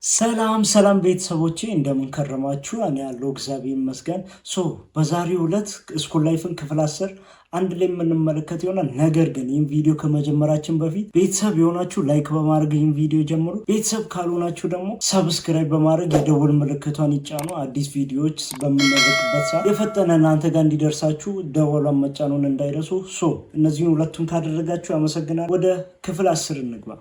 ሰላም ሰላም ቤተሰቦቼ እንደምን ከረማችሁ? እኔ ያለው እግዚአብሔር ይመስገን። በዛሬው ዕለት ስኩል ላይፍን ክፍል 10 አንድ ላይ የምንመለከት ይሆናል። ነገር ግን ይህን ቪዲዮ ከመጀመራችን በፊት ቤተሰብ የሆናችሁ ላይክ በማድረግ ይህን ቪዲዮ ጀምሩ። ቤተሰብ ካልሆናችሁ ደግሞ ሰብስክራይብ በማድረግ የደወል ምልክቷን ይጫኑ። አዲስ ቪዲዮዎች በምንለቅበት ሰዓት የፈጠነ እናንተ ጋር እንዲደርሳችሁ ደወሏን መጫኑን እንዳይረሱ። እነዚህን ሁለቱን ካደረጋችሁ ያመሰግናል። ወደ ክፍል 10 እንግባ።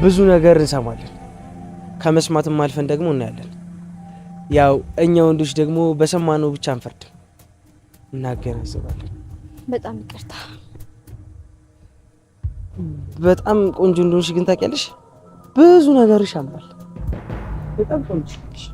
ብዙ ነገር እንሰማለን፣ ከመስማትም አልፈን ደግሞ እናያለን። ያው እኛ ወንዶች ደግሞ በሰማነው ብቻ አንፈርድም፣ እናገናዝባለን። በጣም ይቅርታ። በጣም ቆንጆ እንደሆንሽ ግን ታውቂያለሽ፣ ብዙ ነገርሽ ያምራል። በጣም ቆንጆ ነሽ።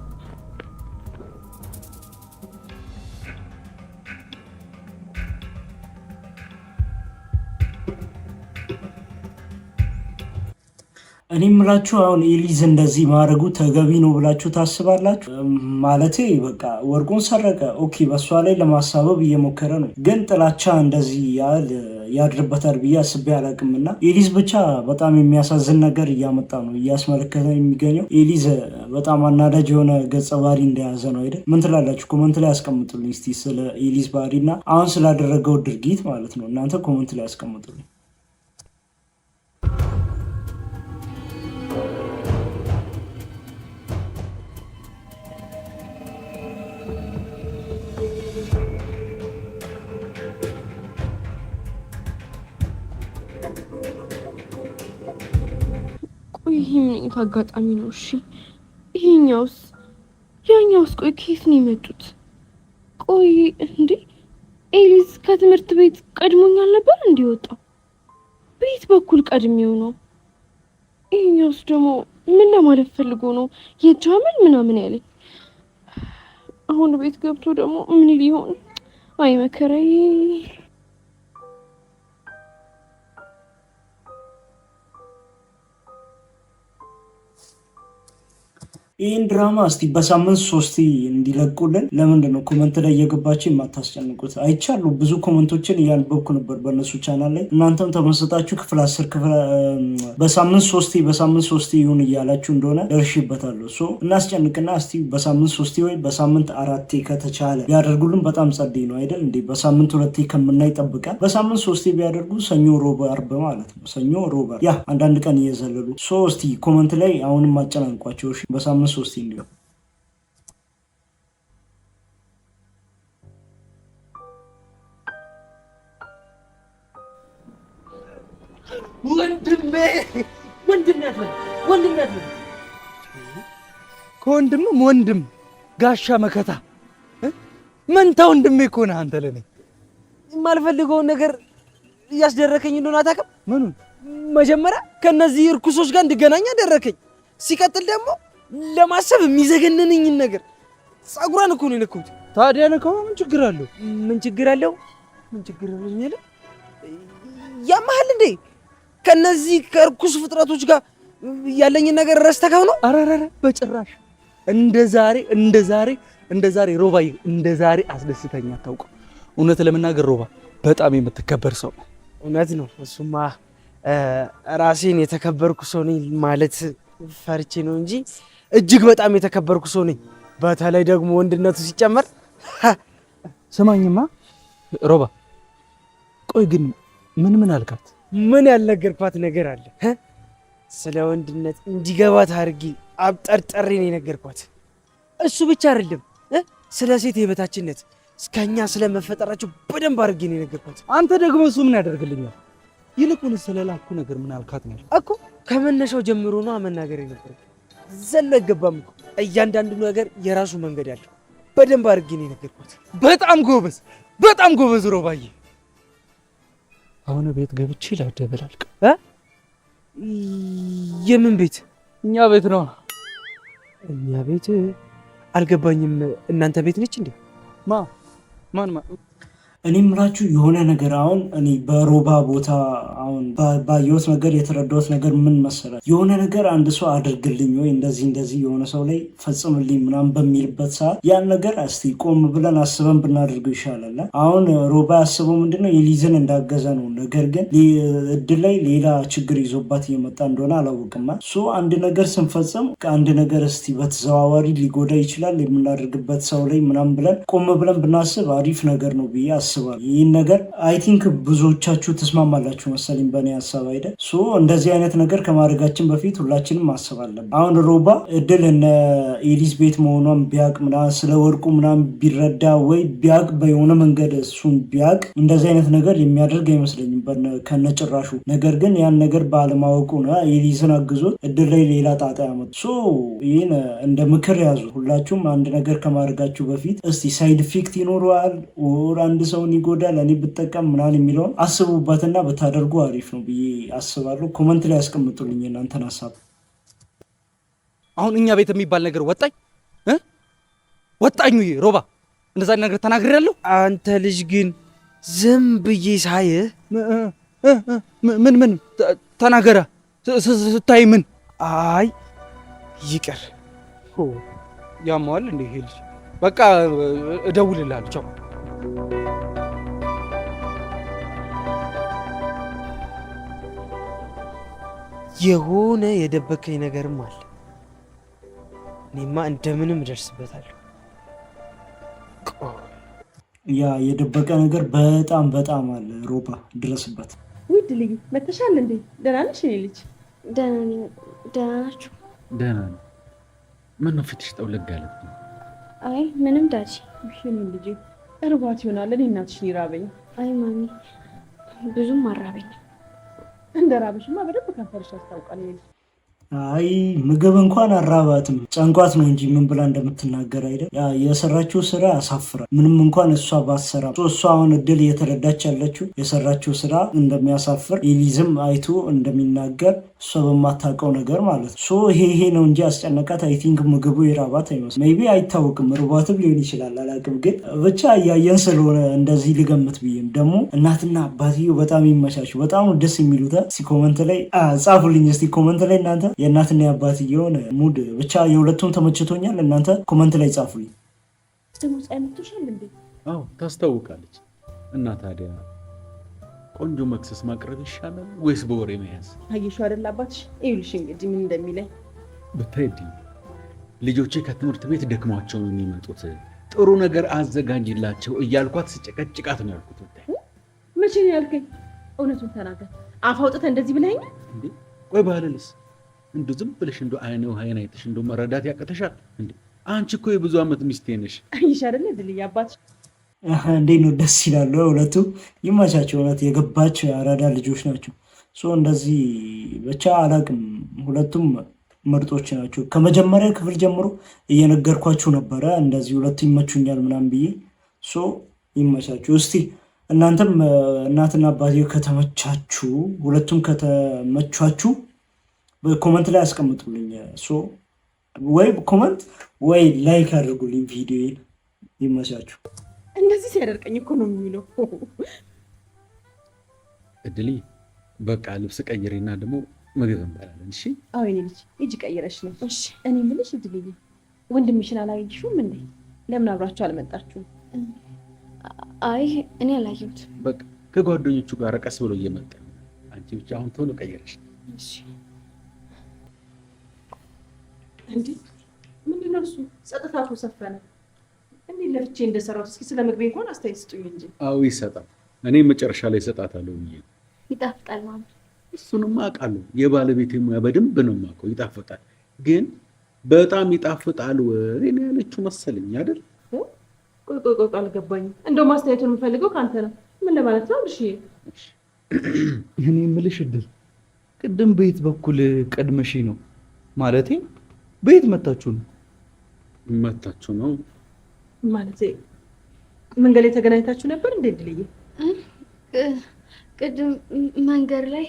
እኔ የምላችሁ አሁን ኤሊዝ እንደዚህ ማድረጉ ተገቢ ነው ብላችሁ ታስባላችሁ? ማለቴ በቃ ወርቁን ሰረቀ፣ ኦኬ፣ በእሷ ላይ ለማሳበብ እየሞከረ ነው። ግን ጥላቻ እንደዚህ ያህል ያድርበታል ብዬ አስቤ አላውቅም። እና ኤሊዝ ብቻ በጣም የሚያሳዝን ነገር እያመጣ ነው እያስመለከተ የሚገኘው። ኤሊዝ በጣም አናዳጅ የሆነ ገጸ ባህሪ እንደያዘ ነው አይደል? ምን ትላላችሁ? ኮመንት ላይ ያስቀምጡልኝ እስቲ ስለ ኤሊዝ ባህሪ እና አሁን ስላደረገው ድርጊት ማለት ነው። እናንተ ኮመንት ላይ ያስቀምጡልኝ። ይሄ ምን አጋጣሚ ነው? እሺ ይሄኛውስ ያኛውስ? ቆይ ከየት ነው የመጡት? ቆይ እንዴ ኤሊዝ ከትምህርት ቤት ቀድሞኛል ነበር እንዲወጣው? ቤት በኩል ቀድሜው ነው? ይሄኛውስ ደግሞ ምን ለማለት ፈልጎ ነው የጃመል ምናምን ያለኝ? አሁን ቤት ገብቶ ደግሞ ምን ሊሆን? አይ መከራዬ። ይህን ድራማ እስቲ በሳምንት 3 እንዲለቁልን ለምንድን ነው ኮመንት ላይ እየገባችሁ የማታስጨንቁት? አይቻሉ ብዙ ኮመንቶችን እያነበብኩ ነበር በእነሱ ቻናል ላይ። እናንተም ተመሰጣችሁ ክፍል 10 በሳምንት 3 ይሁን እያላችሁ እንደሆነ ደርሼበታለሁ። እናስጨንቅና እስቲ በሳምንት 3 ወይ በሳምንት 4 ከተቻለ ቢያደርጉልን በጣም ጸደይ ነው አይደል እንዴ? በሳምንት 2 ከምናይ ጠብቀን በሳምንት 3 ቢያደርጉ ሰኞ፣ ሮብ፣ አርብ ማለት ነው። ሰኞ፣ ሮብ፣ ያ አንዳንድ ቀን እየዘለሉ እስቲ ኮመንት ላይ አሁንም አጨናንቋቸው በሳምንት 3 እንዲሁ ከወንድምም ወንድም ጋሻ መከታ መንታ ወንድሜ እኮ ነህ አንተ። ለኔ የማልፈልገውን ነገር እያስደረከኝ እንደሆነ አታውቅም። ምኑን? መጀመሪያ ከነዚህ እርኩሶች ጋር እንድገናኝ አደረከኝ። ሲቀጥል ደግሞ ለማሰብ የሚዘገነነኝን ነገር ጸጉሯን እኮ ነው የነካሁት። ታዲያ ነካው ምን ችግር አለው? ምን ችግር አለው? ምን ችግር አለው? ያማህል እንዴ? ከነዚህ ከርኩስ ፍጥረቶች ጋር ያለኝን ነገር ረስተከው ነው? አረረረ በጭራሽ። እንደ ዛሬ ሮባዬ፣ እንደ ዛሬ አስደስተኛ አታውቅም። እውነት ለመናገር ሮባ በጣም የምትከበር ሰው ነው። እውነት ነው። እሱማ ራሴን የተከበርኩ ሰው ነኝ ማለት ፈርቼ ነው እንጂ እጅግ በጣም የተከበርኩ ሰው ነኝ። በተለይ ደግሞ ወንድነቱ ሲጨመር። ስማኝማ ሮባ፣ ቆይ ግን ምን አልካት? ምን ያልነገርኳት ነገር አለ? ስለ ወንድነት እንዲገባት አድርጌ አብጠርጠሬ ነው የነገርኳት። እሱ ብቻ አይደለም፣ ስለ ሴት የበታችነት እስከኛ ስለመፈጠራቸው በደንብ አድርጌ ነው የነገርኳት። አንተ ደግሞ እሱ ምን ያደርግልኛል? ይልቁን ስለላኩ ነገር ምን አልካት ነው እኮ። ከመነሻው ጀምሮ ነው መናገር የነበረው። ዘሎ አይገባም እኮ። እያንዳንዱ ነገር የራሱ መንገድ አለው። በደንብ አድርጌ ነው የነገርኳት። በጣም ጎበዝ ሮባዬ። አሁን ቤት ገብቼ ላደበላልቅ። የምን ቤት? እኛ ቤት ነው። እኛ ቤት? አልገባኝም። እናንተ ቤት ነች እንዴ? ማን? እኔ ምላችሁ የሆነ ነገር አሁን እኔ በሮባ ቦታ አሁን ባየሁት ነገር የተረዳሁት ነገር ምን መሰላል? የሆነ ነገር አንድ ሰው አድርግልኝ ወይ እንደዚህ የሆነ ሰው ላይ ፈጽምልኝ ምናምን በሚልበት ሰዓት ያን ነገር እስቲ ቆም ብለን አስበን ብናደርገው ይሻላል። አሁን ሮባ ያስበው ምንድነው ኤሊዝን እንዳገዘ ነው። ነገር ግን እድል ላይ ሌላ ችግር ይዞባት እየመጣ እንደሆነ አላወቅም። ሶ አንድ ነገር ስንፈጽም ከአንድ ነገር እስቲ በተዘዋዋሪ ሊጎዳ ይችላል የምናደርግበት ሰው ላይ ምናምን ብለን ቆም ብለን ብናስብ አሪፍ ነገር ነው ብዬ አስባለሁ። ይህን ነገር አይ ቲንክ ብዙዎቻችሁ ትስማማላችሁ መሰለኝ በእኔ ሀሳብ አይደል? ሶ እንደዚህ አይነት ነገር ከማድረጋችን በፊት ሁላችንም ማሰብ አለብን። አሁን ሮባ እድል እነ ኤሊዝ ቤት መሆኗን ቢያቅ ምናምን ስለ ወርቁ ምናምን ቢረዳ ወይ ቢያቅ በየሆነ መንገድ እሱን ቢያቅ እንደዚህ አይነት ነገር የሚያደርግ አይመስለኝም ከነጭራሹ። ነገር ግን ያን ነገር ባለማወቁ ነው ኤሊዝን አግዞት እድል ላይ ሌላ ጣጣ ያመጡ። ሶ ይህን እንደ ምክር ያዙ። ሁላችሁም አንድ ነገር ከማድረጋችሁ በፊት እስቲ ሳይድ ኢፌክት ይኖረዋል ወር አንድ ሰውን ይጎዳል እኔ ብጠቀም ምናምን የሚለውን አስቡበትና ብታደርጉ አሪፍ ነው ብዬ አስባለሁ። ኮመንት ላይ ያስቀምጡልኝ እናንተን ሀሳብ። አሁን እኛ ቤት የሚባል ነገር ወጣኝ ሮባ፣ እንደዛ ነገር ተናግሬያለሁ። አንተ ልጅ ግን ዝም ብዬ ሳይህ ምን ተናገረ ስታይ ምን? አይ ይቅር ያማዋል እንዴ ይሄ ልጅ። በቃ እደውልልሃለሁ። ቻው። የሆነ የደበከኝ ነገርም አለ። እኔማ እንደምንም እደርስበታለሁ። ያ የደበቀ ነገር በጣም አለ። ሮባ ድረስበት። ውድ ልዩ መተሻል እንዴ? ደህና ነሽ? እኔ ልጅ ደህና ነኝ። ደህና ናችሁ? ደህና ነኝ። ምን ነው ፊትሽ ጠውለግ ያለ? አይ ምንም ዳጂ። ምን ልጅ እርቧት ይሆናል። እኔ እናትሽን ይራበኝ። አይ ማሚ ብዙም አራበኝ። እንደ ራበሽማ በደንብ ከንፈርሽ ያስታውቃል። አይ ምግብ እንኳን አራባትም ጨንቋት ነው እንጂ ምን ብላ እንደምትናገር አይደል? የሰራችው ስራ ያሳፍራል። ምንም እንኳን እሷ ባሰራ እሷ አሁን እድል እየተረዳች ያለችው የሰራችው ስራ እንደሚያሳፍር ኤሊዝም አይቶ እንደሚናገር እሷ በማታውቀው ነገር ማለት ነው። ሶ ይሄ ነው እንጂ አስጨነቃት። አይ ቲንክ ምግቡ የራባት አይመስል ሜይ ቢ አይታወቅም፣ ርቧትም ሊሆን ይችላል አላውቅም። ግን ብቻ እያየን ስለሆነ እንደዚህ ልገምት ብዬም ደግሞ እናትና አባትየው በጣም ይመቻችሁ፣ በጣም ደስ የሚሉት። እስቲ ኮመንት ላይ ጻፉልኝ። እስቲ ኮመንት ላይ እናንተ የእናትና የአባትየውን ሙድ ብቻ የሁለቱም ተመችቶኛል። እናንተ ኮመንት ላይ ጻፉልኝ። ደግሞ ጻይነቶሻል እንዴ? አዎ ታስታውቃለች። እና ታዲያ ቆንጆ መክሰስ ማቅረብ ይሻላል ወይስ በወሬ መያዝ? አየሽው አይደል አባትሽ? ይኸውልሽ እንግዲህ ምን እንደሚለኝ ብታይዲ ልጆቼ ከትምህርት ቤት ደክሟቸው ነው የሚመጡት፣ ጥሩ ነገር አዘጋጅላቸው እያልኳት ስጨቀጭቃት ነው ያልኩት። ብታይ መቼ ነው ያልከኝ? እውነቱን ተናገር። አፍ አውጥተህ እንደዚህ ብለኸኛል እንዴ? ቆይ ባልልስ እንዶ ዝም ብለሽ እንዶ አይን አይተሽ እንዶ መረዳት ያቀተሻል እንዴ? አንቺ እኮ የብዙ ዓመት ሚስቴ ነሽ። አይሽ አይደል ድልዬ አባትሽ እንዴት ነው ደስ ይላሉ። ሁለቱ ይመቻቸው። እውነት የገባቸው የአራዳ ልጆች ናቸው። እንደዚህ ብቻ አላቅም። ሁለቱም ምርጦች ናቸው። ከመጀመሪያ ክፍል ጀምሮ እየነገርኳችሁ ነበረ እንደዚህ ሁለቱ ይመቹኛል ምናምን ብዬ። ይመቻችሁ። እስቲ እናንተም እናትና አባቴው ከተመቻችሁ፣ ሁለቱም ከተመቻችሁ በኮመንት ላይ አስቀምጡልኝ። ወይ ኮመንት ወይ ላይክ አድርጉልኝ ቪዲዮ። ይመቻችሁ። እንደዚህ ሲያደርቀኝ እኮ ነው የሚለው። እድሌ በቃ ልብስ ቀይሬና ደግሞ ምግብ እንበላለን። እሺ? አዎ የኔ ልጅ ሂጂ ቀይረሽ ነው። እሺ። እኔ የምልሽ እድሌ ወንድምሽን አላየሽውም እንዴ? ለምን አብራችሁ አልመጣችሁም? አይ እኔ አላየሁትም። በቃ ከጓደኞቹ ጋር ቀስ ብሎ እየመጣ አንቺ ብቻ አሁን ቶሎ ቀይረሽ። እሺ። እንዴ ምንድን ነው እሱ? ጸጥታ እኮ ሰፈነ። እንዴት ለፍቼ እንደሰራሁት እስኪ ስለ ምግቤ እንኳን አስተያየት ስጡኝ እንጂ። አዎ ይሰጣል። እኔ መጨረሻ ላይ እሰጣታለሁ ብዬ ይጣፍጣል ማማ። እሱንም አውቃለሁ። የባለቤቴ ሙያ በደንብ ነው የማውቀው። ይጣፍጣል፣ ግን በጣም ይጣፍጣል ወይ ነው ያለችው መሰለኝ አይደል? ቆይ አልገባኝም። እንደውም አስተያየቱን የምፈልገው ከአንተ ነው። ምን ለማለት ነው? እሺ እኔ የምልሽ እድል ቅድም በየት በኩል ቀድመሽ ነው ማለቴ በየት መታችሁ ነው? መታችሁ ነው ማለት መንገድ ላይ ተገናኝታችሁ ነበር እንዴ? ድልዬ ቅድም መንገድ ላይ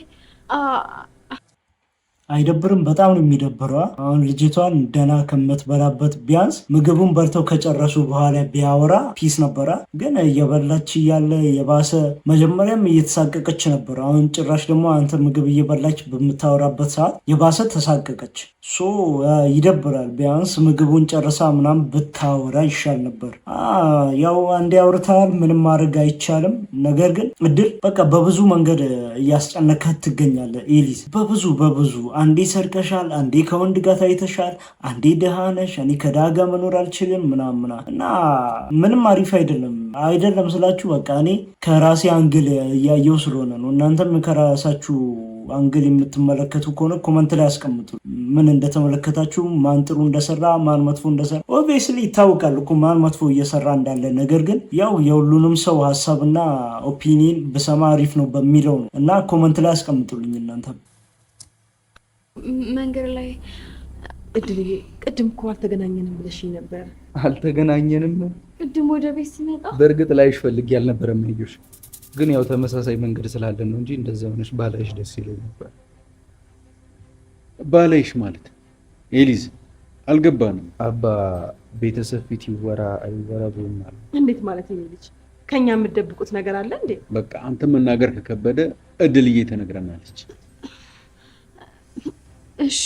አይደብርም? በጣም ነው የሚደብረው። አሁን ልጅቷን ደህና ከምትበላበት ቢያንስ ምግቡን በልተው ከጨረሱ በኋላ ቢያወራ ፒስ ነበረ። ግን እየበላች እያለ የባሰ መጀመሪያም እየተሳቀቀች ነበር። አሁን ጭራሽ ደግሞ አንተ ምግብ እየበላች በምታወራበት ሰዓት የባሰ ተሳቀቀች። ሶ ይደብራል። ቢያንስ ምግቡን ጨርሳ ምናምን ብታወራ ይሻል ነበር። ያው አንዴ አውርተሃል፣ ምንም ማድረግ አይቻልም። ነገር ግን እድል በቃ በብዙ መንገድ እያስጨነካት ትገኛለህ ኤሊዝ። በብዙ አንዴ ሰርቀሻል፣ አንዴ ከወንድ ጋር ታይተሻል፣ አንዴ ደሃ ነሽ፣ እኔ ከድሃ ጋር መኖር አልችልም ምናምና እና ምንም አሪፍ አይደለም ስላችሁ በቃ እኔ ከራሴ አንግል እያየው ስለሆነ ነው። እናንተም ከራሳችሁ አንግል የምትመለከቱ ከሆነ ኮመንት ላይ ያስቀምጡ። ምን እንደተመለከታችሁ፣ ማን ጥሩ እንደሰራ፣ ማን መጥፎ እንደሰራ። ኦብቪየስሊ ይታወቃል እኮ ማን መጥፎ እየሰራ እንዳለ። ነገር ግን ያው የሁሉንም ሰው ሀሳብና ኦፒኒየን ብሰማ አሪፍ ነው በሚለው ነው እና ኮመንት ላይ ያስቀምጡልኝ እናንተ። መንገድ ላይ እድልዬ፣ ቅድም እኮ አልተገናኘንም ብለሽኝ ነበር። አልተገናኘንም? ቅድም ወደ ቤት ስመጣ በእርግጥ ላይሽ ፈልጌ አልነበረም ሄጆሽ፣ ግን ያው ተመሳሳይ መንገድ ስላለን ነው እንጂ እንደዛ ሆነሽ ባላይሽ ደስ ይለኝ ነበር። ባላይሽ ማለት ኤሊዝ አልገባንም። አባ ቤተሰብ ፊት ይወራ አይወራ ብሎናል። እንዴት ማለት ነው? ልጅ ከኛ የምትደብቁት ነገር አለ እንዴ? በቃ አንተ መናገር ከከበደ እድልዬ ተነግረናለች። እሺ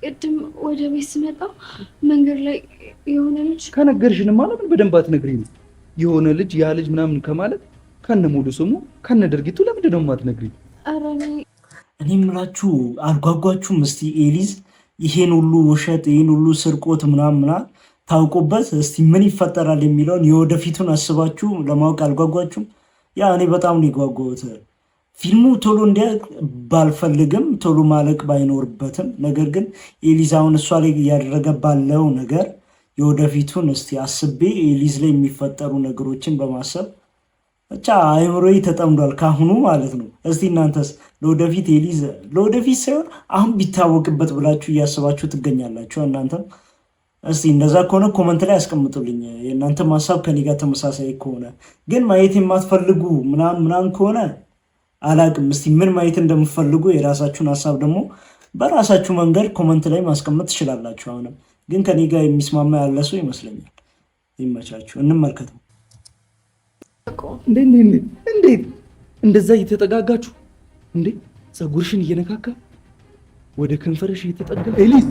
ቅድም ወደ ቤት ስመጣ መንገድ ላይ የሆነ ልጅ ከነገርሽንማ ለምን በደንብ አትነግሪኝ? የሆነ ልጅ ያ ልጅ ምናምን ከማለት ከነ ሙሉ ስሙ ከነ ድርጊቱ ለምንድን ነው የማትነግሪኝ? ኧረ እኔ የምላችሁ አልጓጓችሁም? እስቲ ኤሊዝ ይሄን ሁሉ ውሸት ይሄን ሁሉ ስርቆት ምናምና ታውቁበት እስቲ ምን ይፈጠራል የሚለውን የወደፊቱን አስባችሁ ለማወቅ አልጓጓችሁም? ያ እኔ በጣም ነው የጓጓሁት። ፊልሙ ቶሎ እንዲያልቅ ባልፈልግም ቶሎ ማለቅ ባይኖርበትም፣ ነገር ግን ኤሊዝ አሁን እሷ ላይ እያደረገ ባለው ነገር የወደፊቱን እስቲ አስቤ ኤሊዝ ላይ የሚፈጠሩ ነገሮችን በማሰብ ብቻ አይምሮዬ ተጠምዷል ካሁኑ ማለት ነው። እስቲ እናንተስ ለወደፊት ኤሊዝ ለወደፊት ሳይሆን አሁን ቢታወቅበት ብላችሁ እያስባችሁ ትገኛላችሁ? እናንተም እስቲ እንደዛ ከሆነ ኮመንት ላይ ያስቀምጡልኝ። የእናንተም ሀሳብ ከኔ ጋር ተመሳሳይ ከሆነ ግን ማየት የማትፈልጉ ምናምን ከሆነ አላቅም። እስቲ ምን ማየት እንደምፈልጉ የራሳችሁን ሀሳብ ደግሞ በራሳችሁ መንገድ ኮመንት ላይ ማስቀመጥ ትችላላችሁ። አሁንም ግን ከኔ ጋር የሚስማማ ያለ ሰው ይመስለኛል። ይመቻችሁ፣ እንመልከተው። እንዴት እንደዛ እየተጠጋጋችሁ እንዴ? ፀጉርሽን እየነካካ ወደ ከንፈርሽ እየተጠጋ ኤሊዝ፣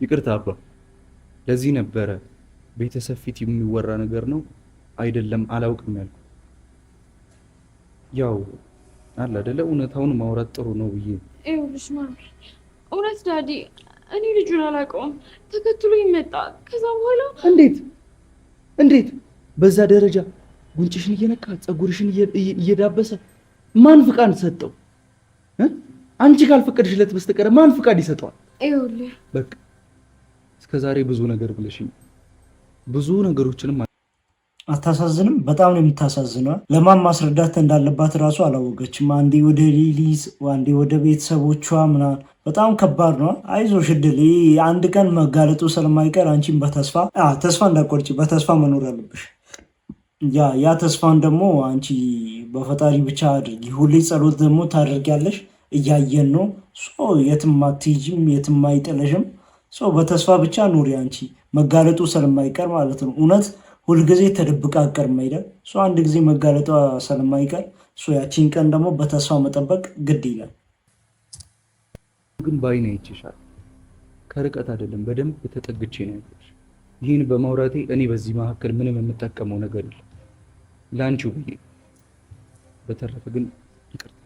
ይቅርታ አባ፣ ለዚህ ነበረ ቤተሰብ ፊት የሚወራ ነገር ነው አይደለም አላውቅም ያልኩ። ያው አለ አይደለ እውነታውን ማውራት ጥሩ ነው ብዬ። ይኸውልሽ ማሚ፣ እውነት ዳዲ፣ እኔ ልጁን አላውቀውም። ተከትሎ ይመጣ። ከዛ በኋላ እንዴት በዛ ደረጃ ጉንጭሽን እየነካ ፀጉርሽን እየዳበሰ ማን ፍቃድ ሰጠው? አንቺ ካልፈቀድሽለት በስተቀር ማን ፍቃድ ይሰጠዋል? ይኸውልህ በቃ እስከዛሬ ብዙ ነገር ብለሽኝ ብዙ ነገሮችንም አታሳዝንም? በጣም ነው የምታሳዝነው። ለማን ማስረዳት እንዳለባት እራሱ አላወቀችም። አንዴ ወደ ሊሊዝ፣ አንዴ ወደ ቤተሰቦቿ ምናምን በጣም ከባድ ነው። አይዞሽ እድል፣ አንድ ቀን መጋለጡ ስለማይቀር አንቺን ተስፋ እንዳቆርጪ፣ በተስፋ መኖር አለብሽ። ያ ተስፋን ደግሞ አንቺ በፈጣሪ ብቻ አድርጊ። ሁሌ ጸሎት ደግሞ ታደርጊያለሽ፣ እያየን ነው። የትም አትሄጂም፣ የትም አይጥለሽም። በተስፋ ብቻ ኑሪ። አንቺ መጋለጡ ስለማይቀር ማለት ነው። እውነት ሁልጊዜ ተደብቃ አትቀርም አይደል? አንድ ጊዜ መጋለጧ ስለማይቀር ያቺን ቀን ደግሞ በተስፋ መጠበቅ ግድ ይላል። ግን ባይኔ አይቼሻል፣ ከርቀት አይደለም፣ በደንብ ተጠግቼ ነው ያለሽ። ይህን በማውራቴ እኔ በዚህ መካከል ምንም የምጠቀመው ነገር የለም ለአንቺው ብዬ። በተረፈ ግን ይቅርታ።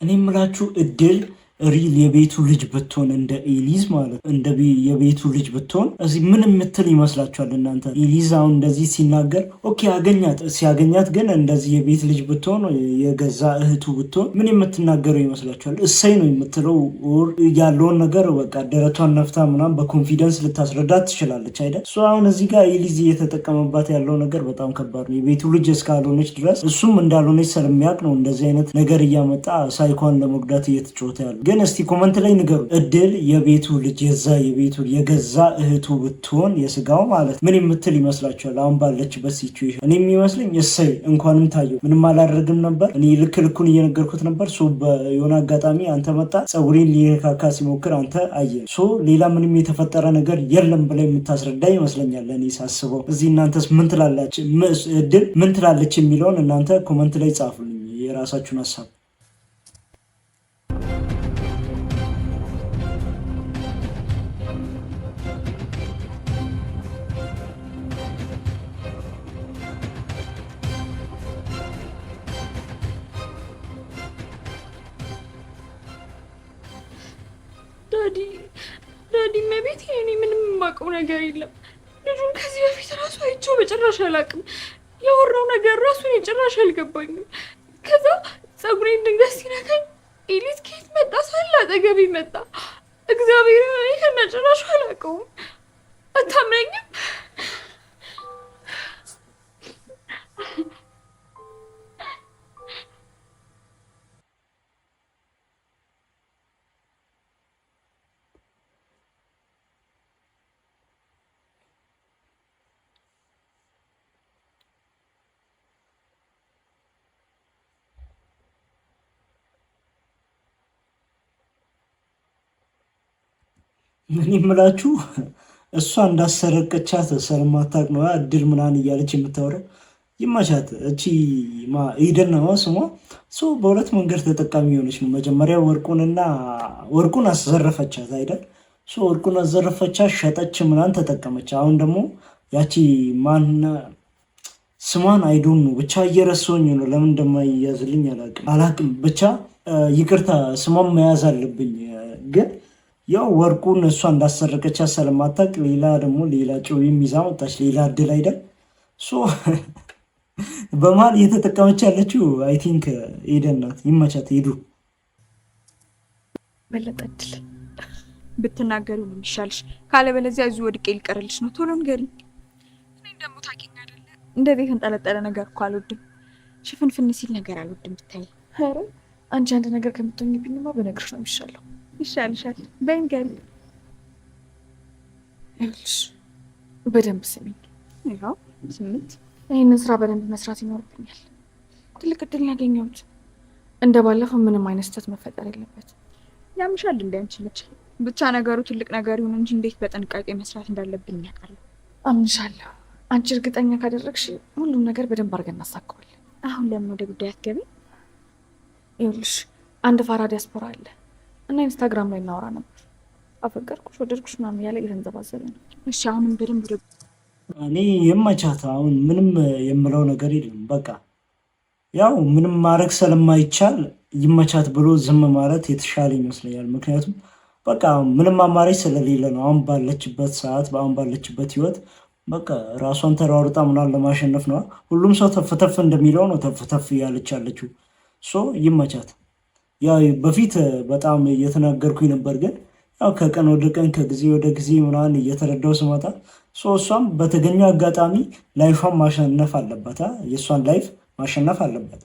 እኔ የምላችሁ እድል ሪል የቤቱ ልጅ ብትሆን እንደ ኤሊዝ ማለት እንደ የቤቱ ልጅ ብትሆን እዚህ ምን የምትል ይመስላችኋል እናንተ? ኤሊዝ አሁን እንደዚህ ሲናገር ኦኬ ሲያገኛት ግን እንደዚህ የቤት ልጅ ብትሆን የገዛ እህቱ ብትሆን ምን የምትናገረው ይመስላችኋል? እሰይ ነው የምትለው ያለውን ነገር በቃ ደረቷን ነፍታ ምናምን በኮንፊደንስ ልታስረዳት ትችላለች አይደል? እሱ አሁን እዚህ ጋር ኤሊዝ እየተጠቀመባት ያለው ነገር በጣም ከባድ ነው። የቤቱ ልጅ እስካልሆነች ድረስ እሱም እንዳልሆነች ስለሚያውቅ ነው እንደዚህ አይነት ነገር እያመጣ ሳይኳን ለመጉዳት እየተጫወተ ያለ። ግን እስቲ ኮመንት ላይ ንገሩ፣ እድል የቤቱ ልጅ የገዛ እህቱ ብትሆን የስጋው ማለት ምን የምትል ይመስላችኋል? አሁን ባለችበት ሲቹዌሽን እኔ የሚመስለኝ እሰይ እንኳንም ታየው ምንም አላደርግም ነበር እኔ ልኩን እየነገርኩት ነበር። የሆነ አጋጣሚ አንተ መጣ ጸጉሬን ሊነካካ ሲሞክር አንተ አየ ሌላ ምንም የተፈጠረ ነገር የለም ብላ የምታስረዳ ይመስለኛል እኔ ሳስበው። እዚህ እናንተስ ምን ትላላችሁ? እድል ምን ትላለች የሚለውን እናንተ ኮመንት ላይ ጻፉልኝ የራሳችሁን ሀሳብ። ዳዲ መቤት እኔ ምንም የማውቀው ነገር የለም። ልጁን ከዚህ በፊት ራሱ አይቼው በጭራሽ አላውቅም። ያወራው ነገር ራሱ ጭራሽ አልገባኝም። ከዛ ፀጉሬን ድንገት ሲነካኝ ኤሊዝ ከየት መጣ ሳለ አጠገቤ መጣ። እግዚአብሔር ይሄን ጭራሽ አላውቀውም። አታምነኝም? ምን የምላችሁ እሷ እንዳሰረቀቻት ስለማታውቅ ነው እድል ምናምን እያለች የምታወራው። ይመቻት። እቺ ኢደን ነው ስሟ። በሁለት መንገድ ተጠቃሚ የሆነች ነው። መጀመሪያ ወርቁን አዘረፈቻት አይደል? ወርቁን አዘረፈቻት፣ ሸጠች፣ ምናምን ተጠቀመች። አሁን ደግሞ ያቺ ስሟን አይዶን ነው ብቻ እየረሳሁኝ ነው። ለምን እንደማይያዝልኝ አላቅም። ብቻ ይቅርታ ስሟን መያዝ አለብኝ ግን ያው ወርቁን እሷ እንዳሰረቀቻት ስለማታውቅ ሌላ ጭዊም ይዛ መጣች። ሌላ እድል አይደል? በመሀል እየተጠቀመች ያለችው አይ ቲንክ ኤደን ናት። ይመቻት ሄዱ። በለጠ እድል ብትናገሪው ነው የሚሻልሽ። ካለበለዚያ እዚሁ ወድቄ ሊቀርልሽ ነው። ቶሎ ንገሪኝ። እኔ ደግሞ ታውቂኝ አይደለ? እንደዚህ የተንጠለጠለ ነገር እኮ አልወድም። ሽፍንፍን ሲል ነገር አልወድም። ብታይ ኧረ አንቺ አንድ ነገር ከምትሆኝብኝማ በነግርሽ ነው የሚሻለው። ይሻልሻል። በእንገሪ ይኸውልሽ፣ በደንብ ስሚኝ። ይኸው 8 ይህንን ስራ በደንብ መስራት ይኖርብኛል። ትልቅ እድል ያገኘሁት። እንደ ባለፈው ምንም አይነት ስህተት መፈጠር የለበት። ያምሻል እንደ አንቺ ልጅ ብቻ ነገሩ ትልቅ ነገር ይሁን እንጂ እንዴት በጥንቃቄ መስራት እንዳለብን ያውቃለሁ። አምንሻለሁ። አንቺ እርግጠኛ ካደረግሽ ሁሉም ነገር በደንብ አድርገን እናሳካዋለን። አሁን ለምን ወደ ጉዳይ አትገቢ? ይኸውልሽ አንድ ፋራ ዲያስፖራ አለ እና ኢንስታግራም ላይ እናወራ ነበር። አፈቀርኩሽ፣ ወደድኩሽ ምናምን እያለ እየተንዘባዘበ ነው። እሺ አሁንም በደንብ ወደ እኔ የማቻት አሁን ምንም የምለው ነገር የለም። በቃ ያው ምንም ማድረግ ስለማይቻል ይመቻት ብሎ ዝም ማለት የተሻለ ይመስለኛል። ምክንያቱም በቃ ምንም አማራጭ ስለሌለ ነው። አሁን ባለችበት ሰዓት፣ አሁን ባለችበት ህይወት በቃ ራሷን ተሯሩጣ ምናምን ለማሸነፍ ነው። ሁሉም ሰው ተፍተፍ እንደሚለው ነው ተፍተፍ እያለች ያለችው። ይመቻት። ያው በፊት በጣም እየተናገርኩኝ ነበር፣ ግን ያው ከቀን ወደ ቀን ከጊዜ ወደ ጊዜ ምናምን እየተረዳው ስመጣ እሷም በተገኘው አጋጣሚ ላይፏን ማሸነፍ አለባት። የእሷን ላይፍ ማሸነፍ አለባት።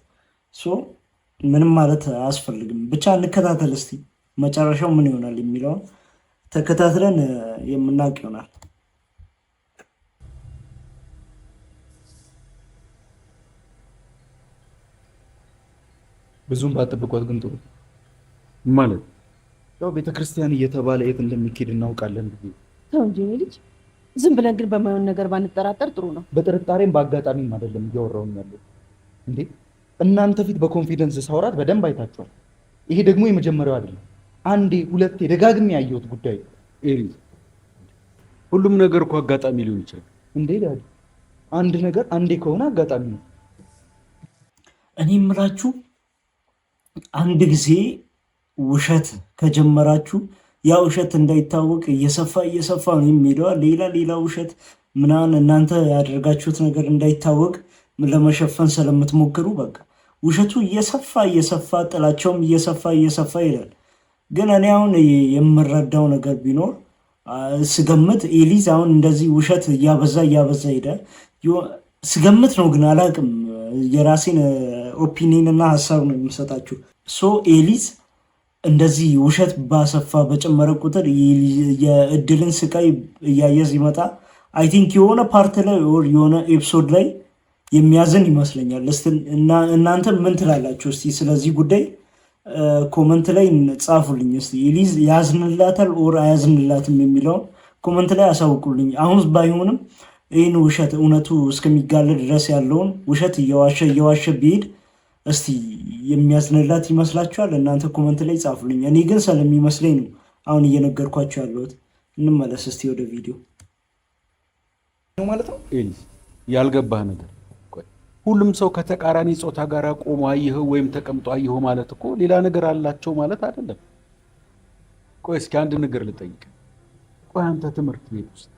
ምንም ማለት አያስፈልግም። ብቻ እንከታተል እስቲ መጨረሻው ምን ይሆናል የሚለውን ተከታትለን የምናውቅ ይሆናል። ብዙም ባጠብቋት ግን ጥሩ ማለት ያው ቤተክርስቲያን እየተባለ የት እንደሚኬድ እናውቃለን ብዬ ተው እንጂ ልጅ፣ ዝም ብለን ግን በማይሆን ነገር ባንጠራጠር ጥሩ ነው። በጥርጣሬም በአጋጣሚም አይደለም እያወራሁኝ ያለው እንዴ። እናንተ ፊት በኮንፊደንስ ሳውራት በደንብ አይታችኋል። ይሄ ደግሞ የመጀመሪያው አይደለም። አንዴ ሁለቴ ደጋግሜ ያየሁት ጉዳይ ነው። ኤሪዝ፣ ሁሉም ነገር እኮ አጋጣሚ ሊሆን ይችላል እንዴ ዳዲ። አንድ ነገር አንዴ ከሆነ አጋጣሚ ነው። እኔ የምላችሁ አንድ ጊዜ ውሸት ከጀመራችሁ ያ ውሸት እንዳይታወቅ እየሰፋ ነው የሚሄደው። ሌላ ውሸት ምናምን እናንተ ያደርጋችሁት ነገር እንዳይታወቅ ለመሸፈን ስለምትሞክሩ በቃ ውሸቱ እየሰፋ ጥላቸውም እየሰፋ ይላል። ግን እኔ አሁን የምረዳው ነገር ቢኖር ስገምት ኤሊዝ አሁን እንደዚህ ውሸት እያበዛ ሄደ ስገምት ነው። ግን አላቅም፣ የራሴን ኦፒኒየን እና ሀሳብ ነው የሚሰጣችሁ። ሶ ኤሊዝ እንደዚህ ውሸት ባሰፋ በጨመረ ቁጥር የእድልን ስቃይ እያየ ሲመጣ አይ ቲንክ የሆነ ፓርት ላይ የሆነ ኤፒሶድ ላይ የሚያዝን ይመስለኛል። እናንተ ምን ትላላችሁ? እስቲ ስለዚህ ጉዳይ ኮመንት ላይ ጻፉልኝ። እስቲ ኤሊዝ ያዝንላታል ኦር አያዝንላትም የሚለውን ኮመንት ላይ አሳውቁልኝ። አሁን ባይሆንም ይህን ውሸት እውነቱ እስከሚጋለጥ ድረስ ያለውን ውሸት እየዋሸ ቢሄድ እስቲ የሚያዝንላት ይመስላችኋል? እናንተ ኮመንት ላይ ጻፉልኝ። እኔ ግን ስለሚመስለኝ ነው አሁን እየነገርኳቸው ያለሁት። እንመለስ እስቲ ወደ ቪዲዮ ማለት ነው። ኤሊዝ ያልገባህ ነገር ሁሉም ሰው ከተቃራኒ ጾታ ጋር ቆሞ አየኸው ወይም ተቀምጦ አየኸው ማለት እኮ ሌላ ነገር አላቸው ማለት አይደለም። ቆይ እስኪ አንድ ነገር ልጠይቅ። ቆይ አንተ ትምህርት ቤት ውስጥ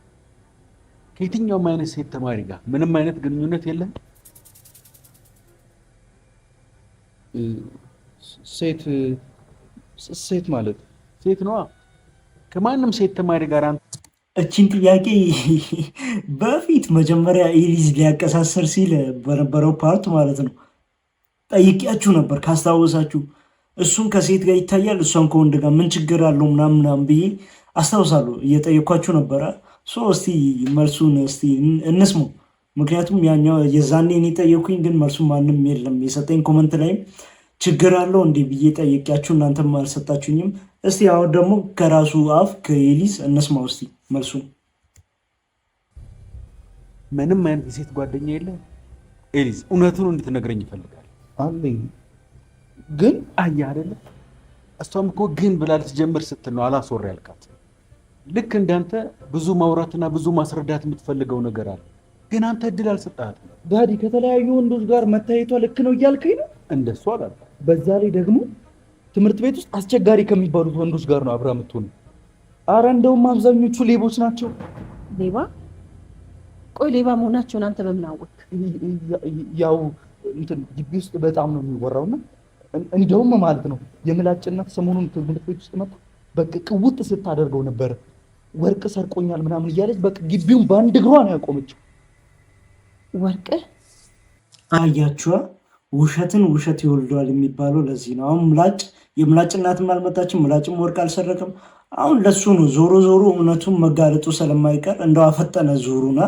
ከየትኛውም አይነት ሴት ተማሪ ጋር ምንም አይነት ግንኙነት የለም? ሴት ማለት ሴት ነዋ። ከማንም ሴት ተማሪ ጋር እችን ጥያቄ በፊት መጀመሪያ ኤሊዝ ሊያቀሳሰር ሲል በነበረው ፓርት ማለት ነው ጠይቂያችሁ ነበር ካስታወሳችሁ። እሱም ከሴት ጋር ይታያል፣ እሷን ከወንድ ጋር ምን ችግር አለው ምናምን ብዬ አስታውሳለሁ። እየጠየኳችሁ ነበረ። እስቲ መልሱን እስቲ እንስማው። ምክንያቱም ያኛው የዛኔ እኔ ጠየኩኝ፣ ግን መልሱ ማንም የለም የሰጠኝ። ኮመንት ላይም ችግር አለው እንዲህ ብዬ ጠየቂያችሁ እናንተም አልሰጣችሁኝም። እስቲ አሁን ደግሞ ከራሱ አፍ ከኤሊዝ እንስማው እስቲ መልሱን። ምንም አይነት የሴት ጓደኛ የለ? ኤሊዝ እውነቱን እንድትነግረኝ ይፈልጋል አለኝ። ግን አየህ አይደለ? እሷም እኮ ግን ብላ ልትጀምር ስትል ነው አላስወራ ያልካት። ልክ እንዳንተ ብዙ ማውራትና ብዙ ማስረዳት የምትፈልገው ነገር አለ፣ ግን አንተ እድል አልሰጣትም። ዳዲ ከተለያዩ ወንዶች ጋር መታየቷ ልክ ነው እያልከኝ ነው? እንደሱ አላለ። በዛ ላይ ደግሞ ትምህርት ቤት ውስጥ አስቸጋሪ ከሚባሉት ወንዶች ጋር ነው አብራ የምትሆነው። አረ እንደውም አብዛኞቹ ሌቦች ናቸው። ሌባ? ቆይ ሌባ መሆናቸውን አንተ በምን አወቅ? ያው እንትን ግቢ ውስጥ በጣም ነው የሚወራውና እንደውም ማለት ነው የምላጭነት ሰሞኑን ትምህርት ቤት ውስጥ መጣ በቃ ቅውጥ ስታደርገው ነበር። ወርቅ ሰርቆኛል ምናምን እያለች በቃ ግቢውን በአንድ እግሯ ነው ያቆመችው። ወርቅ? አያችኋ፣ ውሸትን ውሸት ይወልደዋል የሚባለው ለዚህ ነው። አሁን የምላጭ እናትም አልመጣችም፣ ምላጭም ወርቅ አልሰረቅም። አሁን ለሱ ነው ዞሮ እውነቱን መጋለጡ ስለማይቀር እንደው አፈጠነ ዙሩና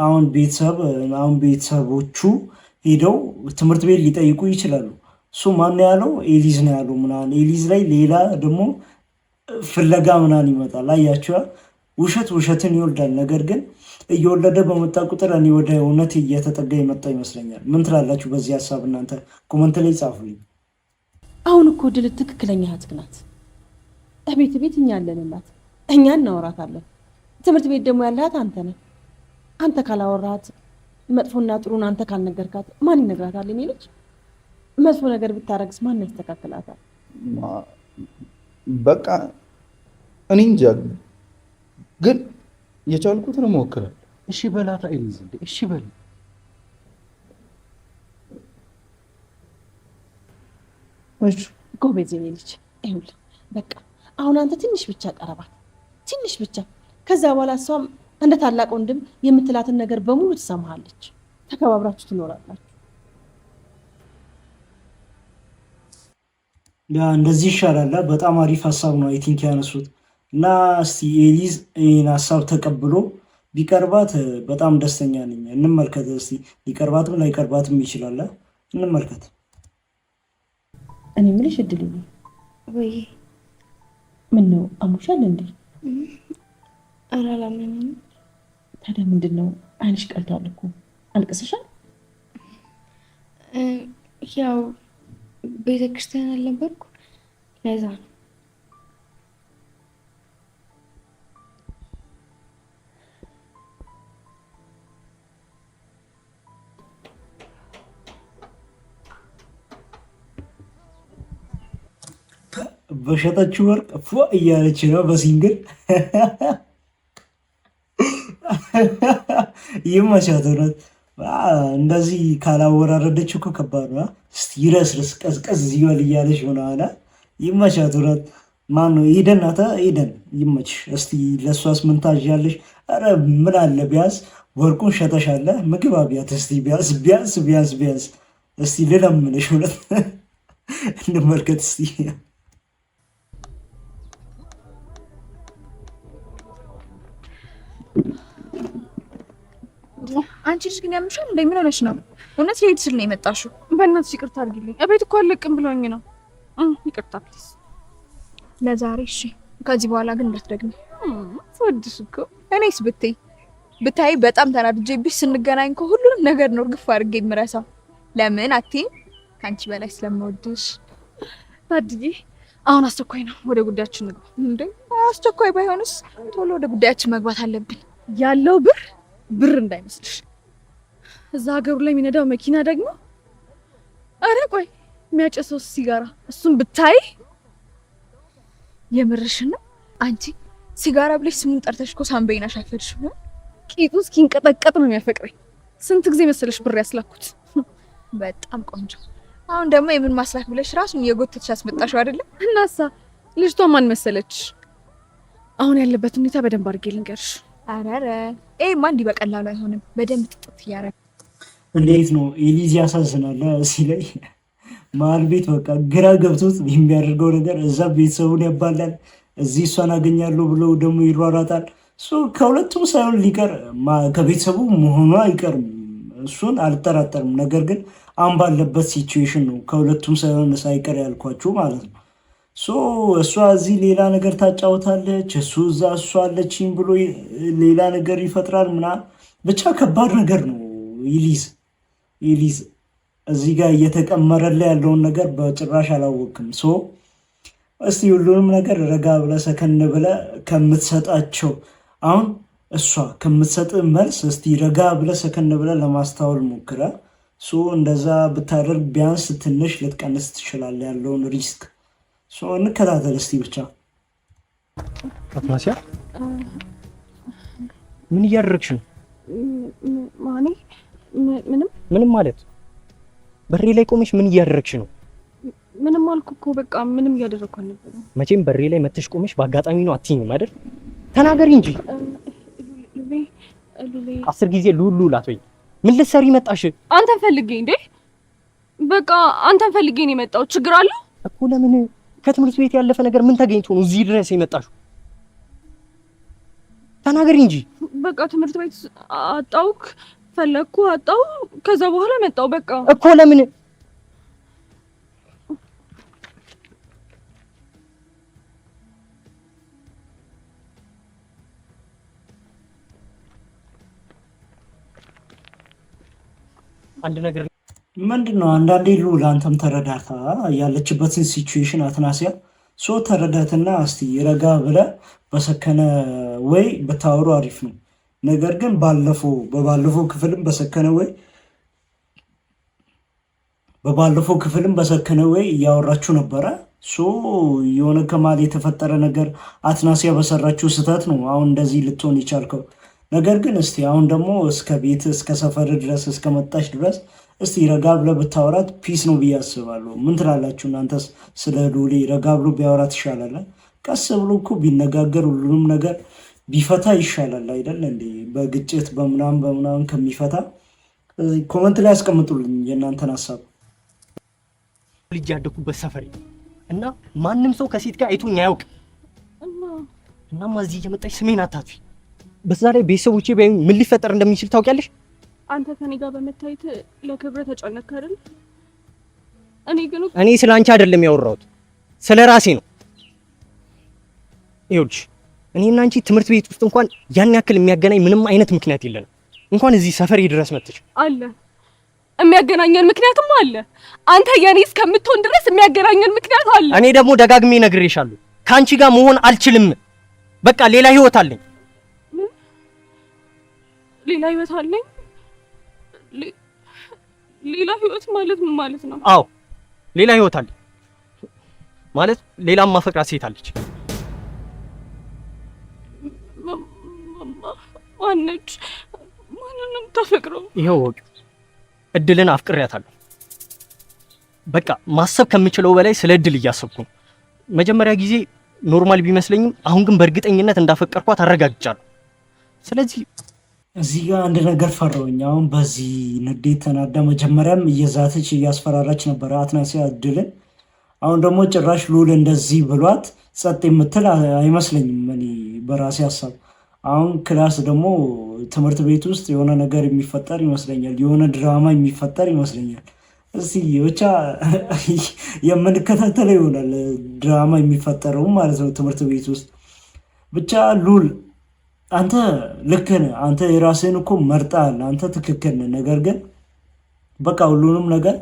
አሁን ቤተሰቦቹ ሄደው ትምህርት ቤት ሊጠይቁ ይችላሉ። ማን ያለው? ኤሊዝ ነው ያለው ምናምን። ኤሊዝ ላይ ሌላ ደግሞ ፍለጋ ምናምን ይመጣል። አያችኋ፣ ውሸትን ይወልዳል። ነገር ግን እየወለደ በመጣ ቁጥር እኔ ወደ እውነት እየተጠጋ የመጣ ይመስለኛል። ምን ትላላችሁ በዚህ ሀሳብ? እናንተ ኮመንት ላይ ጻፉልኝ። አሁን እኮ ድል ትክክለኛ እህትህ ናት። ቤት እኛ አለንላት፣ እኛ እናወራታለን። ትምህርት ቤት ደግሞ ያለሃት አንተ ነህ። አንተ ካላወራሃት መጥፎና ጥሩን አንተ ካልነገርካት ማን ይነግራታል? እኔ ልጅ መጥፎ ነገር ብታረግስ ማን ያስተካክላታል? በቃ እኔ እንጃ፣ ግን የቻልኩትን እሞክራለሁ። እሺ በላታ ኤሊዝ፣ እሺ በል። ጎበዝ የኔ ልጅ። ይኸውልህ በቃ አሁን አንተ ትንሽ ብቻ ቀረባት፣ ትንሽ ብቻ። ከዛ በኋላ እሷም እንደ ታላቅ ወንድም የምትላትን ነገር በሙሉ ትሰማሃለች። ተከባብራችሁ ትኖራላችሁ። እንደዚህ ይሻላል። በጣም አሪፍ ሀሳብ ነው አይ ቲንክ ያነሱት እና እስቲ ኤሊዝ ይህን ሀሳብ ተቀብሎ ቢቀርባት በጣም ደስተኛ ነኝ። እንመልከት እስቲ፣ ሊቀርባትም ላይቀርባትም ይችላል። እንመልከት። እኔ የምልሽ እድል ወይ ምን ነው አሞሻል እንዴ? አላላመንም። ታዲያ ምንድን ነው? አይንሽ ቀልቷል እኮ አልቅሰሻል? ያው ቤተክርስቲያን አልነበርኩ ለዛ ነው። በሸጠችው ወርቅ ፏ እያለች ነው በሲንግል ይመቻት። እውነት እንደዚህ ካላወራረደች እኮ ከባድ ነው። እስቲ ይረስርስ ቀዝቀዝ ይበል እያለች ሆነ። ይመቻት እውነት። ማን ነው ኤደን ናታ? ኤደን ይመችሽ። እስቲ ለእሷስ ምን ታዣለሽ? ኧረ ምን አለ ቢያንስ ወርቁን ሸጠሻለ ምግብ አብያት እስቲ ቢያንስ እስቲ ልለምንሽ እውነት እንመልከት እስቲ። አንቺ ልጅ ግን ያምሻል እንደ ምን ሆነሽ ነው? እውነት ልሄድ ስል ነው የመጣሽው? በእናትሽ ይቅርታ አድርጊልኝ። እቤት እኮ አለቅም ብሎኝ ነው። ይቅርታ ፕሊዝ። ለዛሬ እሺ። ከዚህ በኋላ ግን እንዳትደግሚ። ትወድሽ እኮ እኔስ ብታይ በጣም ተናድጄብሽ ስንገናኝ እኮ ሁሉንም ነገር ነው እርግፍ አድርጌ የምረሳው። ለምን አትይም? ከአንቺ በላይ ስለምወድሽ። ታድዬ አሁን አስቸኳይ ነው፣ ወደ ጉዳያችን እንግባ። እንዴ አስቸኳይ ባይሆንስ ቶሎ ወደ ጉዳያችን መግባት አለብን። ያለው ብር እንዳይመስልሽ። እዛ ሀገሩ ላይ የሚነዳው መኪና ደግሞ አረ ቆይ የሚያጨሰው ሲጋራ፣ እሱን ብታይ። የምርሽን ነው? አንቺ ሲጋራ ብለሽ ስሙን ጠርተሽ እኮ ሳምበይና ሻፈድሽ ነው። ቂጡ እስኪንቀጠቀጥ ነው የሚያፈቅረኝ። ስንት ጊዜ መሰለሽ ብር ያስላኩት። በጣም ቆንጆ። አሁን ደግሞ የምን ማስላክ ብለሽ ራሱን የጎተትሽ አስመጣሽው አይደለም? እናሳ ልጅቷ ማን መሰለች? አሁን ያለበት ሁኔታ በደንብ አድርጌ ልንገርሽ። አረረ ይሄማ እንዲህ በቀላሉ አይሆንም። በደንብ ጥጥት እያደረገ እንዴት ነው ኤሊዝ ያሳዝናል። እዚህ ላይ መሀል ቤት በቃ ግራ ገብቶት የሚያደርገው ነገር እዛ ቤተሰቡን ያባላል፣ እዚህ እሷን አገኛለሁ ብለው ደግሞ ይሯራጣል። ከሁለቱም ሳይሆን ሊቀር ከቤተሰቡ መሆኗ አይቀርም፣ እሱን አልጠራጠርም። ነገር ግን አሁን ባለበት ሲቹዌሽን ነው ከሁለቱም ሳይሆን ሳይቀር ያልኳችሁ ማለት ነው። እሷ እዚህ ሌላ ነገር ታጫውታለች፣ እሱ እዛ እሷ አለችኝ ብሎ ሌላ ነገር ይፈጥራል ምናምን። ብቻ ከባድ ነገር ነው። ኤሊዝ እዚህ ጋር እየተቀመረላ ያለውን ነገር በጭራሽ አላወቅም። እስቲ ሁሉንም ነገር ረጋ ብለ ሰከን ብለ ከምትሰጣቸው አሁን እሷ ከምትሰጥ መልስ እስቲ ረጋ ብለ ሰከን ብለ ለማስታወል ሞክረ። እንደዛ ብታደርግ ቢያንስ ትንሽ ልትቀንስ ትችላለ ያለውን ሪስክ። እንከታተል እስቲ ብቻ። አትናሲያ ምን እያደረግሽ ነው? ማኔ ምንም ማለት በሬ ላይ ቆመሽ ምን እያደረግሽ ነው? ምንም አልኩ እኮ በቃ ምንም እያደረግኩ አልነበረም። መቼም በሬ ላይ መተሽ ቆመሽ በአጋጣሚ ነው አትይኝም አይደል? ተናገሪ እንጂ። ሉሌ 10 ጊዜ ሉሉል አትበይ። ምን ልትሰሪ መጣሽ? አንተን ፈልጌ እንዴ? በቃ አንተን ፈልጌ ነው የመጣው። ችግር አለ እኮ። ለምን ከትምህርት ቤት ያለፈ ነገር ምን ተገኝቶ ነው እዚህ ድረስ የመጣሽው? ተናገሪ እንጂ። በቃ ትምህርት ቤት አጣውክ፣ ፈለግኩ፣ አጣው፣ ከዛ በኋላ መጣው። በቃ እኮ ለምን አንድ ነገር ምንድን ነው? አንዳንዴ ሉል አንተም ተረዳታ ያለችበትን ሲቹዌሽን አትናሲያ ተረዳትና እስቲ ረጋ ብለ በሰከነ ወይ ብታወሩ አሪፍ ነው። ነገር ግን በባለፈው ክፍልም በሰከነ ወይ እያወራችሁ ነበረ። የሆነ ከማል የተፈጠረ ነገር አትናሲያ በሰራችሁ ስህተት ነው አሁን እንደዚህ ልትሆን የቻልከው። ነገር ግን እስቲ አሁን ደግሞ እስከ ቤት እስከ ሰፈር ድረስ እስከ መጣች ድረስ እስቲ ረጋ ብለ ብታወራት ፒስ ነው ብዬ አስባለሁ። ምን ትላላችሁ እናንተስ? ስለ ሉሌ ረጋ ብሎ ቢያወራት ይሻላል? ቀስ ብሎ እኮ ቢነጋገር ሁሉንም ነገር ቢፈታ ይሻላል አይደል እንዴ? በግጭት በምናምን ከሚፈታ ኮመንት ላይ ያስቀምጡልኝ የእናንተን ሀሳብ። ልጅ ያደኩበት ሰፈር እና ማንም ሰው ከሴት ጋር አይቶኝ አያውቅ። እናማ እዚህ እየመጣች ስሜን አታጥፊ። በዛ ላይ ቤተሰቦቼ ምን ሊፈጠር እንደሚችል ታውቂያለሽ? አንተ ከኔ ጋር በመታየት ለክብረ ተጨነቅ አይደል? እኔ ስለ አንቺ አይደለም ያወራሁት፣ ስለ ራሴ ነው። ይኸውልሽ እኔና አንቺ ትምህርት ቤት ውስጥ እንኳን ያን ያክል የሚያገናኝ ምንም አይነት ምክንያት የለንም። እንኳን እዚህ ሰፈር ድረስ መጥተሽ አለ የሚያገናኘን ምክንያትም አለ። አንተ የኔ እስከምትሆን ድረስ የሚያገናኘን ምክንያት አለ። እኔ ደግሞ ደጋግሜ ነግሬሻለሁ፣ ከአንቺ ጋር መሆን አልችልም። በቃ ሌላ ህይወት አለኝ። ሌላ ህይወት አለኝ? ሌላ ህይወት ማለት ምን ማለት ነው? አዎ ሌላ ህይወት አለኝ። ማለት ሌላም ማፈቅራት ሴት አለች። ማነች? ማንን ነው የምታፈቅረው? ይኸው ወቅ እድልን አፍቅሬያታለሁ። በቃ ማሰብ ከምችለው በላይ ስለ እድል እያሰብኩ ነው። መጀመሪያ ጊዜ ኖርማል ቢመስለኝም አሁን ግን በእርግጠኝነት እንዳፈቀርኳት አረጋግጫለሁ። ስለዚህ እዚህ ጋር አንድ ነገር ፈራሁኝ። አሁን በዚህ ንዴት ተናዳ መጀመሪያም እየዛተች እያስፈራራች ነበረ አትናሲያ እድልን። አሁን ደግሞ ጭራሽ ሉል እንደዚህ ብሏት ጸጥ የምትል አይመስለኝም እኔ በራሴ ሀሳብ። አሁን ክላስ ደግሞ ትምህርት ቤት ውስጥ የሆነ ነገር የሚፈጠር ይመስለኛል፣ የሆነ ድራማ የሚፈጠር ይመስለኛል። እስቲ ብቻ የምንከታተለው ይሆናል ድራማ የሚፈጠረው ማለት ነው ትምህርት ቤት ውስጥ። ብቻ ሉል አንተ ልክ ነህ። አንተ የራስህን እኮ መርጠሃል። አንተ ትክክል ነህ። ነገር ግን በቃ ሁሉንም ነገር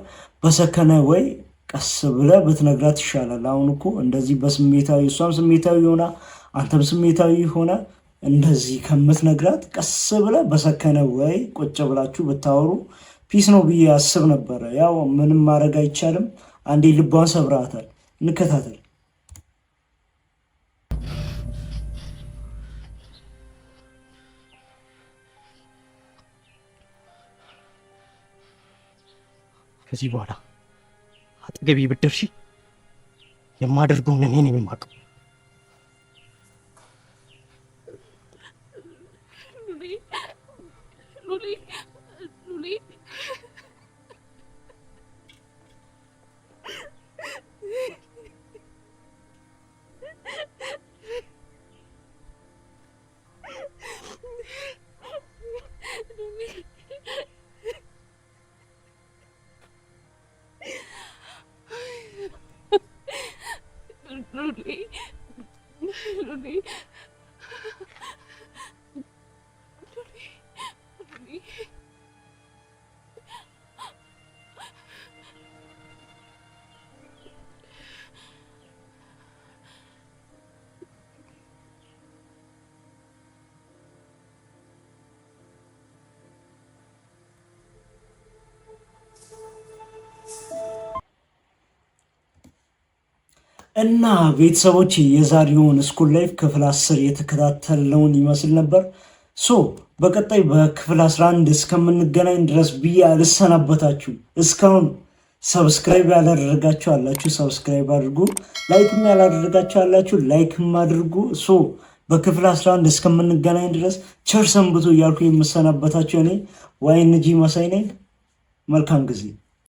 በሰከነ ወይ ቀስ ብለህ ብትነግራት ይሻላል። አሁን እኮ እንደዚህ በስሜታዊ እሷም ስሜታዊ ሆና አንተም ስሜታዊ ሆነ እንደዚህ ከምትነግራት ቀስ ብለህ በሰከነ ወይ ቁጭ ብላችሁ ብታወሩ ፒስ ነው ብዬ አስብ ነበረ። ያው ምንም ማድረግ አይቻልም። አንዴ ልቧን ሰብረሃታል። እንከታተል። ከዚህ በኋላ አጠገቤ ብትደርሺ የማደርገውን እኔ ነኝ የማውቀው። እና ቤተሰቦች የዛሬውን ስኩል ላይፍ ክፍል 10 የተከታተለውን ይመስል ነበር። በቀጣይ በክፍል 11 እስከምንገናኝ ድረስ ብዬ አልሰናበታችሁ። እስካሁን ሰብስክራይብ ያላደረጋችሁ አላችሁ፣ ሰብስክራይብ አድርጉ። ላይክም ያላደረጋችሁ አላችሁ፣ ላይክም አድርጉ። በክፍል 11 እስከምንገናኝ ድረስ ቸር ሰንብቱ እያልኩ የምሰናበታችሁ እኔ ዋይንጂ መሳይ ነኝ። መልካም ጊዜ